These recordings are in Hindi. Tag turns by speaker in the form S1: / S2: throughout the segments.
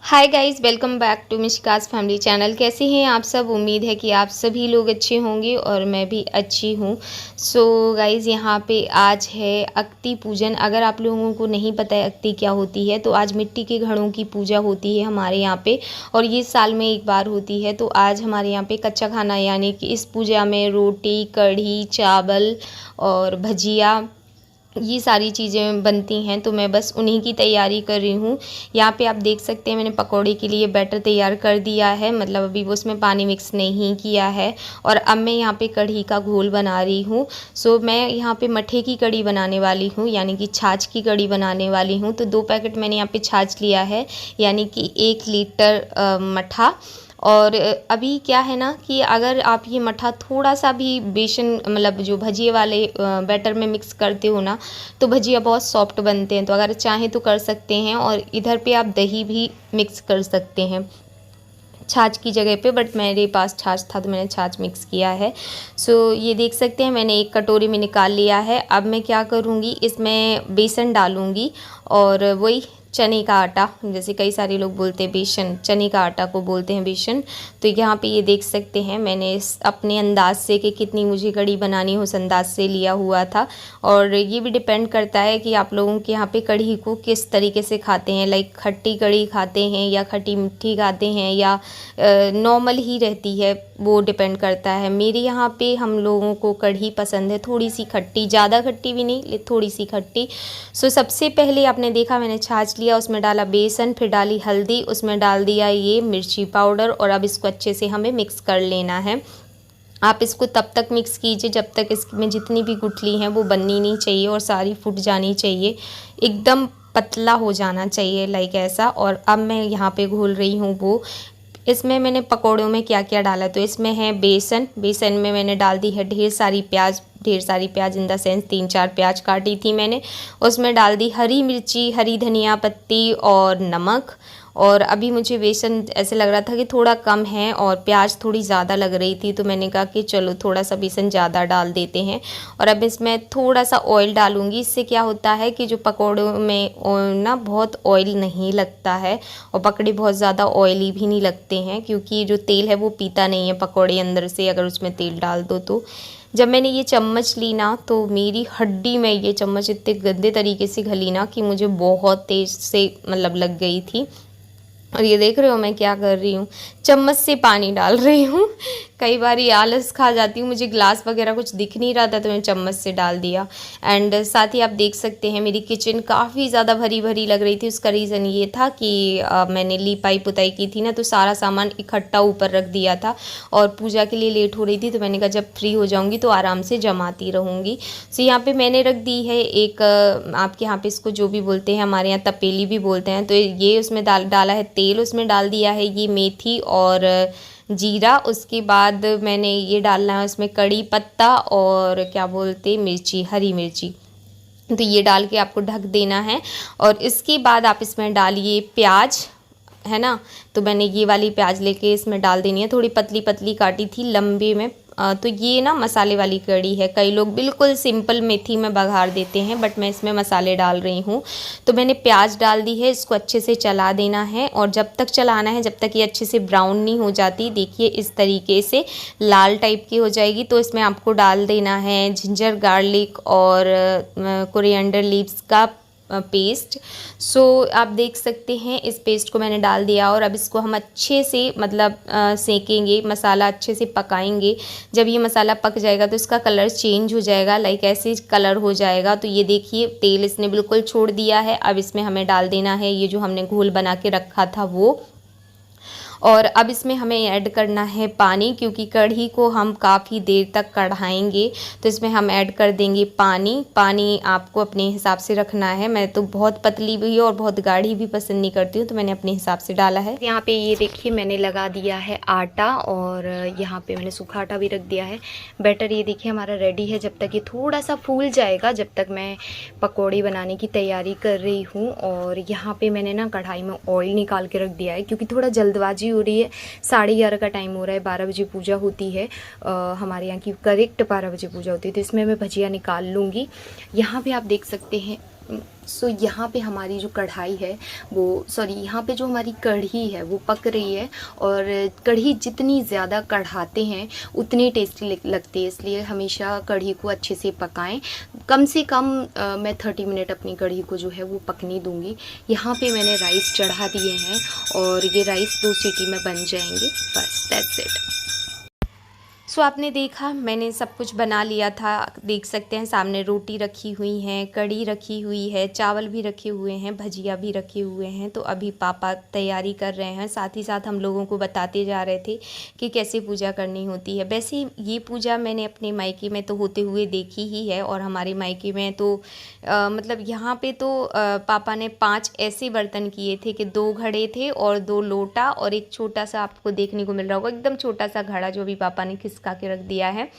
S1: Hi guys, welcome back to Mishika's family channel. कैसे हैं आप सब? उम्मीद है कि आप सभी लोग अच्छे होंगे और मैं भी अच्छी हूँ। सो गाइस, यहाँ पे आज है अक्ति पूजन। अगर आप लोगों को नहीं पता है अक्ति क्या होती है, तो आज मिट्टी के घड़ों की पूजा होती है हमारे यहाँ पे, और ये साल में एक बार होती है। तो आज हमारे यहाँ पे कच्चा खाना, यानी कि इस पूजा में रोटी, कढ़ी, चावल और भजिया, ये सारी चीज़ें बनती हैं। तो मैं बस उन्हीं की तैयारी कर रही हूँ। यहाँ पे आप देख सकते हैं मैंने पकौड़े के लिए बैटर तैयार कर दिया है, मतलब अभी वो उसमें पानी मिक्स नहीं किया है। और अब मैं यहाँ पे कढ़ी का घोल बना रही हूँ। सो मैं यहाँ पे मठे की कढ़ी बनाने वाली हूँ, यानी कि छाछ की कढ़ी बनाने वाली हूँ। तो 2 पैकेट मैंने यहाँ पे छाछ लिया है, यानी कि 1 लीटर मठा। और अभी क्या है ना कि अगर आप ये मठा थोड़ा सा भी बेसन, मतलब जो भजिए वाले बैटर में मिक्स करते हो ना, तो भजिया बहुत सॉफ्ट बनते हैं। तो अगर चाहें तो कर सकते हैं, और इधर पे आप दही भी मिक्स कर सकते हैं छाछ की जगह पे, बट मेरे पास छाछ था तो मैंने छाछ मिक्स किया है। सो ये देख सकते हैं मैंने एक कटोरी में निकाल लिया है। अब मैं क्या करूँगी, इसमें बेसन डालूँगी, और वही चने का आटा, जैसे कई सारे लोग बोलते हैं बेसन, चने का आटा को बोलते हैं बेसन। तो यहाँ पे ये देख सकते हैं मैंने अपने अंदाज से कि कितनी मुझे कढ़ी बनानी हो उस अंदाज से लिया हुआ था। और ये भी डिपेंड करता है कि आप लोगों के यहाँ पे कढ़ी को किस तरीके से खाते हैं, लाइक खट्टी कढ़ी खाते हैं या खट्टी मीठी खाते हैं या नॉर्मल ही रहती है, वो डिपेंड करता है। मेरे यहाँ पे हम लोगों को कढ़ी पसंद है थोड़ी सी खट्टी, ज़्यादा खट्टी भी नहीं, थोड़ी सी खट्टी। सो सबसे पहले आपने देखा मैंने छाछ लिया, उसमें डाला बेसन, फिर डाली हल्दी, उसमें डाल दिया ये मिर्ची पाउडर, और अब इसको अच्छे से हमें मिक्स कर लेना है। आप इसको तब तक मिक्स कीजिए जब तक इसमें जितनी भी गुठली हैं वो बननी नहीं चाहिए और सारी फूट जानी चाहिए, एकदम पतला हो जाना चाहिए, लाइक ऐसा। और अब मैं यहाँ पे घोल रही हूँ वो। इसमें मैंने पकौड़ों में क्या क्या डाला, तो इसमें है बेसन। बेसन में मैंने डाल दी है ढेर सारी प्याज इन द सेंस 3-4 प्याज काटी थी मैंने। उसमें डाल दी हरी मिर्ची, हरी धनिया पत्ती और नमक। और अभी मुझे बेसन ऐसे लग रहा था कि थोड़ा कम है और प्याज थोड़ी ज़्यादा लग रही थी, तो मैंने कहा कि चलो थोड़ा सा बेसन ज़्यादा डाल देते हैं। और अब इसमें थोड़ा सा ऑयल डालूंगी। इससे क्या होता है कि जो पकौड़ों में ना बहुत ऑयल नहीं लगता है, और पकौड़े बहुत ज़्यादा ऑयली भी नहीं लगते हैं, क्योंकि जो तेल है वो पीता नहीं है पकौड़े अंदर से, अगर उसमें तेल डाल दो तो। जब मैंने ये चम्मच ली ना, तो मेरी हड्डी में ये चम्मच इतने गंदे तरीके से घली ना कि मुझे बहुत तेज़ से मतलब लग गई थी। और ये देख रहे हो मैं क्या कर रही हूँ, चम्मच से पानी डाल रही हूँ। कई बार ये आलस खा जाती हूँ, मुझे ग्लास वगैरह कुछ दिख नहीं रहा था तो मैंने चम्मच से डाल दिया। एंड साथ ही आप देख सकते हैं मेरी किचन काफ़ी ज़्यादा भरी भरी लग रही थी। उसका रीज़न ये था कि मैंने लीपाई पुताई की थी ना, तो सारा सामान इकट्ठा ऊपर रख दिया था, और पूजा के लिए लेट हो रही थी, तो मैंने कहा जब फ्री हो जाऊँगी तो आराम से जमाती रहूँगी। सो यहाँ पर मैंने रख दी है एक, आपके यहाँ पे इसको जो भी बोलते हैं, हमारे यहाँ तपेली भी बोलते हैं। तो ये उसमें डाला है तेल, उसमें डाल दिया है ये मेथी और जीरा। उसके बाद मैंने ये डालना है उसमें कड़ी पत्ता और क्या बोलते मिर्ची, हरी मिर्ची। तो ये डाल के आपको ढक देना है, और इसके बाद आप इसमें डालिए प्याज, है ना। तो मैंने ये वाली प्याज लेके इसमें डाल देनी है, थोड़ी पतली पतली काटी थी लंबे में। तो ये ना मसाले वाली कड़ी है। कई लोग बिल्कुल सिंपल मेथी में बघार देते हैं, बट मैं इसमें मसाले डाल रही हूँ। तो मैंने प्याज डाल दी है, इसको अच्छे से चला देना है, और जब तक चलाना है जब तक ये अच्छे से ब्राउन नहीं हो जाती। देखिए इस तरीके से लाल टाइप की हो जाएगी, तो इसमें आपको डाल देना है जिंजर गार्लिक और कोरिएंडर लीव्स का पेस्ट। सो आप देख सकते हैं इस पेस्ट को मैंने डाल दिया, और अब इसको हम अच्छे से मतलब सेकेंगे, मसाला अच्छे से पकाएंगे। जब ये मसाला पक जाएगा तो इसका कलर चेंज हो जाएगा, लाइक ऐसे कलर हो जाएगा। तो ये देखिए तेल इसने बिल्कुल छोड़ दिया है। अब इसमें हमें डाल देना है ये जो हमने घोल बना के रखा था वो, और अब इसमें हमें ऐड करना है पानी, क्योंकि कढ़ी को हम काफ़ी देर तक कढ़ाएंगे। तो इसमें हम ऐड कर देंगे पानी। पानी आपको अपने हिसाब से रखना है। मैं तो बहुत पतली भी और बहुत गाढ़ी भी पसंद नहीं करती हूँ, तो मैंने अपने हिसाब से डाला है। यहाँ पे ये देखिए मैंने लगा दिया है आटा, और यहाँ पे मैंने सूखा आटा भी रख दिया है। बैटर ये देखिए हमारा रेडी है। जब तक ये थोड़ा सा फूल जाएगा, जब तक मैं पकौड़ी बनाने की तैयारी कर रही हूँ। और यहाँ पे मैंने ना कढ़ाई में ऑयल निकाल के रख दिया है, क्योंकि थोड़ा जल्दबाजी हो रही है। 11:30 का टाइम हो रहा है, 12 बजे पूजा होती है। हमारे यहाँ की करेक्ट 12 बजे पूजा होती है। तो इसमें मैं भजिया निकाल लूँगी। यहाँ पे आप देख सकते हैं सो यहाँ पे हमारी जो कढ़ाई है वो यहाँ पे जो हमारी कढ़ी है वो पक रही है। और कढ़ी जितनी ज़्यादा कढ़ाते हैं उतनी टेस्टी लगती है, इसलिए हमेशा कढ़ी को अच्छे से पकाएं। कम से कम मैं 30 मिनट अपनी कढ़ी को जो है वो पकने दूँगी। यहाँ पे मैंने राइस चढ़ा दिए हैं और ये राइस 2 सीटी में बन जाएंगे, बस दैट्स इट। सो आपने देखा मैंने सब कुछ बना लिया था। देख सकते हैं सामने रोटी रखी हुई है, कढ़ी रखी हुई है, चावल भी रखे हुए हैं, भजिया भी रखे हुए हैं। तो अभी पापा तैयारी कर रहे हैं, साथ ही साथ हम लोगों को बताते जा रहे थे कि कैसे पूजा करनी होती है। वैसे ये पूजा मैंने अपने मायके में तो होते हुए देखी ही है, और हमारे मायके में तो मतलब यहाँ पे तो पापा ने 5 ऐसे बर्तन किए थे कि 2 घड़े थे और 2 लोटा और एक छोटा सा आपको देखने को मिल रहा होगा एकदम छोटा सा घड़ा जो भी पापा ने खिसका के रख दिया है।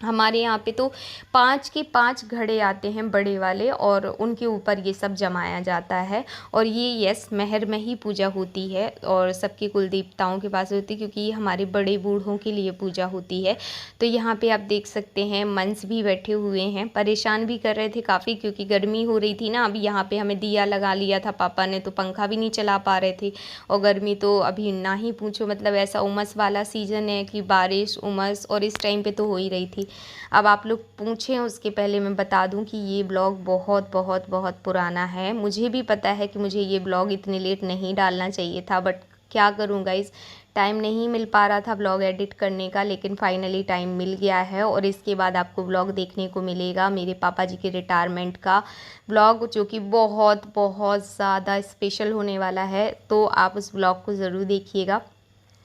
S1: हमारे यहाँ पे तो 5 के 5 घड़े आते हैं बड़े वाले, और उनके ऊपर ये सब जमाया जाता है। और ये महर में ही पूजा होती है और सबके कुल देवताओं के पास होती है, क्योंकि ये हमारे बड़े बूढ़ों के लिए पूजा होती है। तो यहाँ पे आप देख सकते हैं मंस भी बैठे हुए हैं, परेशान भी कर रहे थे काफ़ी, क्योंकि गर्मी हो रही थी ना। अभी यहाँ पे हमें दिया लगा लिया था पापा ने, तो पंखा भी नहीं चला पा रहे थे। और गर्मी तो अभी ना ही पूछो, मतलब ऐसा उमस वाला सीज़न है कि बारिश उमस, और इस टाइम पे तो हो ही रही थी। अब आप लोग पूछें उसके पहले मैं बता दूं कि ये ब्लॉग बहुत बहुत बहुत पुराना है। मुझे भी पता है कि मुझे ये ब्लॉग इतने लेट नहीं डालना चाहिए था, बट क्या करूं गाइज़, टाइम नहीं मिल पा रहा था ब्लॉग एडिट करने का। लेकिन फाइनली टाइम मिल गया है, और इसके बाद आपको ब्लॉग देखने को मिलेगा मेरे पापा जी के रिटायरमेंट का ब्लॉग, जो कि बहुत बहुत ज़्यादा स्पेशल होने वाला है। तो आप उस ब्लॉग को ज़रूर देखिएगा।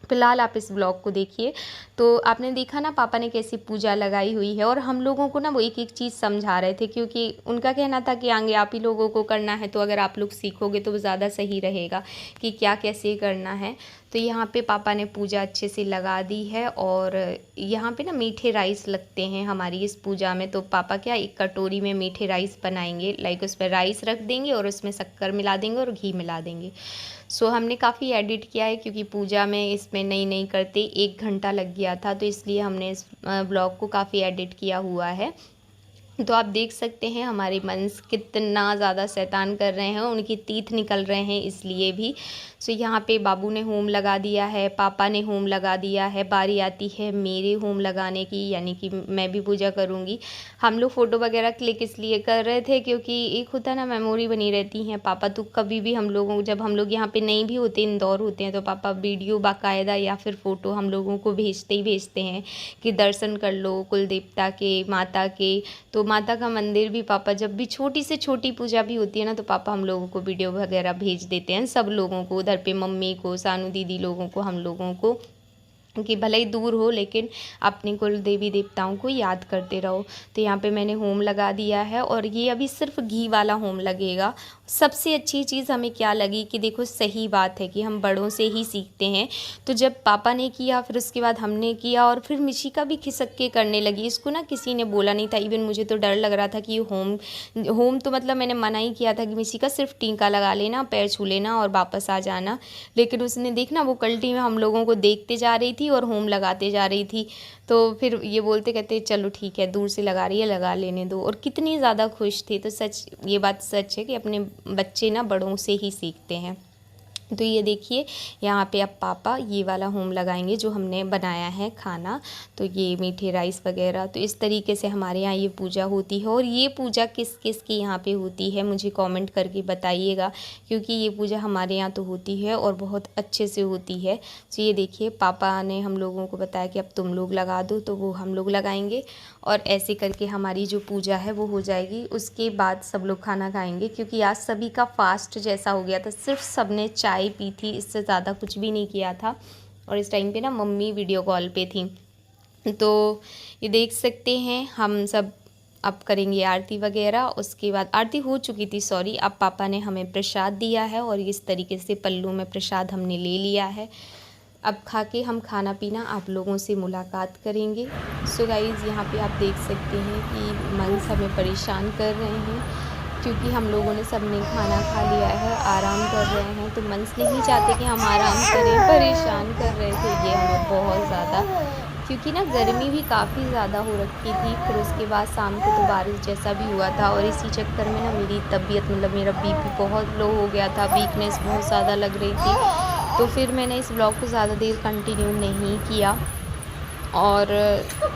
S1: फिलहाल आप इस ब्लॉग को देखिए। तो आपने देखा ना पापा ने कैसी पूजा लगाई हुई है, और हम लोगों को ना वो एक एक चीज़ समझा रहे थे, क्योंकि उनका कहना था कि आगे आप ही लोगों को करना है, तो अगर आप लोग सीखोगे तो वो ज़्यादा सही रहेगा कि क्या कैसे करना है। तो यहाँ पे पापा ने पूजा अच्छे से लगा दी है, और यहाँ पे ना मीठे राइस लगते हैं हमारी इस पूजा में। तो पापा क्या एक कटोरी में मीठे राइस बनाएंगे, लाइक उस पर राइस रख देंगे और उसमें शक्कर मिला देंगे और घी मिला देंगे। सो हमने काफ़ी एडिट किया है, क्योंकि पूजा में इसमें नहीं करते 1 घंटा लग गया था, तो इसलिए हमने इस ब्लॉग को काफ़ी एडिट किया हुआ है। तो आप देख सकते हैं हमारे मंस कितना ज़्यादा शैतान कर रहे हैं, उनकी तीत निकल रहे हैं इसलिए भी। सो यहाँ पे बाबू ने होम लगा दिया है, पापा ने होम लगा दिया है, बारी आती है मेरे होम लगाने की, यानी कि मैं भी पूजा करूँगी। हम लोग फ़ोटो वगैरह क्लिक इसलिए कर रहे थे क्योंकि एक होता है ना, मेमोरी बनी रहती हैं। पापा तो कभी भी हम लोगों, जब हम लोग यहाँ पे नहीं भी होते, इंदौर होते हैं, तो पापा वीडियो बाकायदा या फिर फ़ोटो हम लोगों को भेजते ही भेजते हैं कि दर्शन कर लो कुल देवता के, माता के। तो माता का मंदिर भी पापा, जब भी छोटी से छोटी पूजा भी होती है ना, तो पापा हम लोगों को वीडियो वगैरह भेज देते हैं, सब लोगों को, उधर पे मम्मी को, सानू दीदी लोगों को, हम लोगों को, कि भले ही दूर हो लेकिन अपनी कुल देवी देवताओं को याद करते रहो। तो यहाँ पे मैंने होम लगा दिया है, और ये अभी सिर्फ घी वाला होम लगेगा। सबसे अच्छी चीज़ हमें क्या लगी कि देखो, सही बात है कि हम बड़ों से ही सीखते हैं। तो जब पापा ने किया, फिर उसके बाद हमने किया, और फिर मिशिका भी खिसक के करने लगी। इसको ना किसी ने बोला नहीं था, इवन मुझे तो डर लग रहा था कि होम तो मतलब मैंने मना ही किया था कि मिशिका सिर्फ टीका लगा लेना, पैर छू लेना और वापस आ जाना। लेकिन उसने देखना, वो कल्टी में हम लोगों को देखते जा रही थी और होम लगाते जा रही थी। तो फिर ये बोलते कहते चलो ठीक है, दूर से लगा रही है, लगा लेने दो। और कितनी ज़्यादा खुश थी। तो सच, ये बात सच है कि अपने बच्चे ना बड़ों से ही सीखते हैं। तो ये देखिए, यहाँ पे अब पापा ये वाला होम लगाएंगे जो हमने बनाया है खाना। तो ये मीठे राइस वगैरह, तो इस तरीके से हमारे यहाँ ये पूजा होती है। और ये पूजा किस किस की यहाँ पे होती है मुझे कमेंट करके बताइएगा, क्योंकि ये पूजा हमारे यहाँ तो होती है और बहुत अच्छे से होती है। तो ये देखिए, पापा ने हम लोगों को बताया कि अब तुम लोग लगा दो, तो वो हम लोग लगाएंगे, और ऐसे करके हमारी जो पूजा है वो हो जाएगी। उसके बाद सब लोग खाना खाएंगे, क्योंकि आज सभी का फास्ट जैसा हो गया था, सिर्फ सबने चाय पी थी, इससे ज़्यादा कुछ भी नहीं किया था। और इस टाइम पे ना मम्मी वीडियो कॉल पे थी। तो ये देख सकते हैं, हम सब अब करेंगे आरती वगैरह। उसके बाद आरती हो चुकी थी, सॉरी। अब पापा ने हमें प्रसाद दिया है, और इस तरीके से पल्लू में प्रसाद हमने ले लिया है। अब खा के हम खाना पीना आप लोगों से मुलाकात करेंगे। सो गाइज़, यहाँ पे आप देख सकते हैं कि मंस हमें परेशान कर रहे हैं, क्योंकि हम लोगों ने सबने खाना खा लिया है, आराम कर रहे हैं। तो मंस नहीं चाहते कि हम आराम करें, परेशान कर रहे थे ये हमें बहुत ज़्यादा, क्योंकि ना गर्मी भी काफ़ी ज़्यादा हो रखी थी। फिर उसके बाद शाम को तो बारिश जैसा भी हुआ था और इसी चक्कर में ना मेरी तबीयत मतलब मेरा बीपी बहुत लो हो गया था, वीकनेस बहुत ज़्यादा लग रही थी। तो फिर मैंने इस ब्लॉग को ज़्यादा देर कंटिन्यू नहीं किया और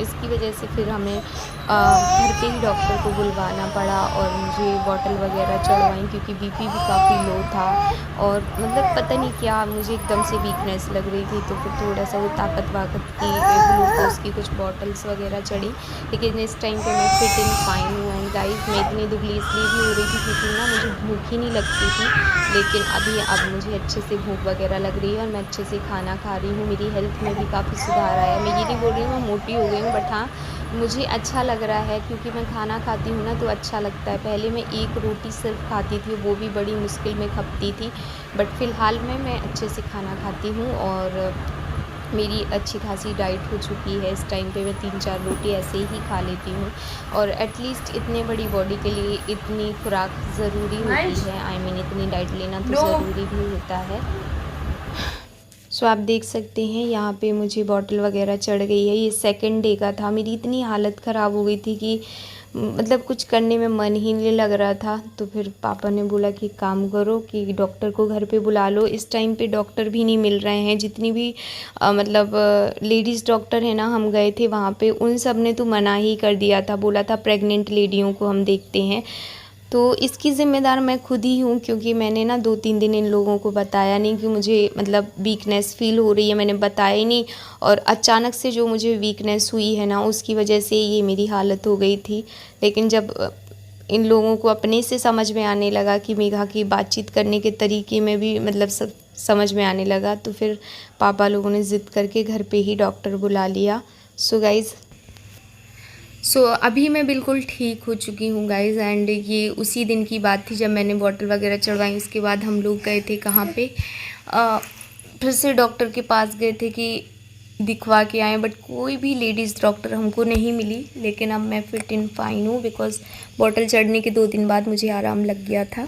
S1: इसकी वजह से फिर हमें घर पे ही डॉक्टर को बुलवाना पड़ा और मुझे बॉटल वगैरह चढ़वाई क्योंकि बीपी भी काफ़ी लो था और मतलब पता नहीं क्या मुझे एकदम से वीकनेस लग रही थी। तो फिर थोड़ा सा वो ताकत वाकत की ग्लूकोज की कुछ बॉटल्स वगैरह चढ़ी। लेकिन इस टाइम पे मैं फिट एंड फाइन हूँ। एंड गाइस मैं इतनी दुबली इसलिए भी हो रही थी क्योंकि ना मुझे भूख ही नहीं लगती थी, लेकिन अब मुझे अच्छे से भूख वगैरह लग रही है और मैं अच्छे से खाना खा रही हूँ। मेरी हेल्थ में भी काफ़ी सुधार आया है। मैं ये नहीं बोल रही हूँ मैं मोटी हो गई हूँ, बट हाँ मुझे अच्छा लग रहा है क्योंकि मैं खाना खाती हूँ ना तो अच्छा लगता है। पहले मैं एक रोटी सिर्फ खाती थी, वो भी बड़ी मुश्किल में खपती थी, बट फ़िलहाल में मैं अच्छे से खाना खाती हूँ और मेरी अच्छी खासी डाइट हो चुकी है। इस टाइम पे मैं 3-4 रोटी ऐसे ही खा लेती हूँ और एटलीस्ट इतने बड़ी बॉडी के लिए इतनी खुराक ज़रूरी होती है। आई मीन इतनी डाइट लेना तो ज़रूरी भी होता है। सो आप देख सकते हैं यहाँ पे मुझे बॉटल वगैरह चढ़ गई है। ये सेकंड डे का था। मेरी इतनी हालत ख़राब हो गई थी कि मतलब कुछ करने में मन ही नहीं लग रहा था। तो फिर पापा ने बोला कि काम करो कि डॉक्टर को घर पे बुला लो। इस टाइम पे डॉक्टर भी नहीं मिल रहे हैं। जितनी भी मतलब लेडीज़ डॉक्टर है ना, हम गए थे वहाँ पे, उन सब ने तो मना ही कर दिया था, बोला था प्रेग्नेंट लेडियों को हम देखते हैं। तो इसकी ज़िम्मेदार मैं खुद ही हूँ क्योंकि मैंने ना 2-3 दिन इन लोगों को बताया नहीं कि मुझे मतलब वीकनेस फ़ील हो रही है, मैंने बताया ही नहीं। और अचानक से जो मुझे वीकनेस हुई है ना उसकी वजह से ये मेरी हालत हो गई थी। लेकिन जब इन लोगों को अपने से समझ में आने लगा कि मेघा की बातचीत करने के तरीके में भी मतलब सब समझ में आने लगा, तो फिर पापा लोगों ने ज़िद करके घर पे ही डॉक्टर बुला लिया। सो गाइज़ अभी मैं बिल्कुल ठीक हो चुकी हूँ गाइज़। एंड ये उसी दिन की बात थी जब मैंने बॉटल वगैरह चढ़वाई। उसके बाद हम लोग गए थे कहाँ पे, फिर से डॉक्टर के पास गए थे कि दिखवा के आएँ, बट कोई भी लेडीज़ डॉक्टर हमको नहीं मिली। लेकिन अब मैं फिट एंड फाइन हूँ बिकॉज़ बॉटल चढ़ने के 2 दिन बाद मुझे आराम लग गया था।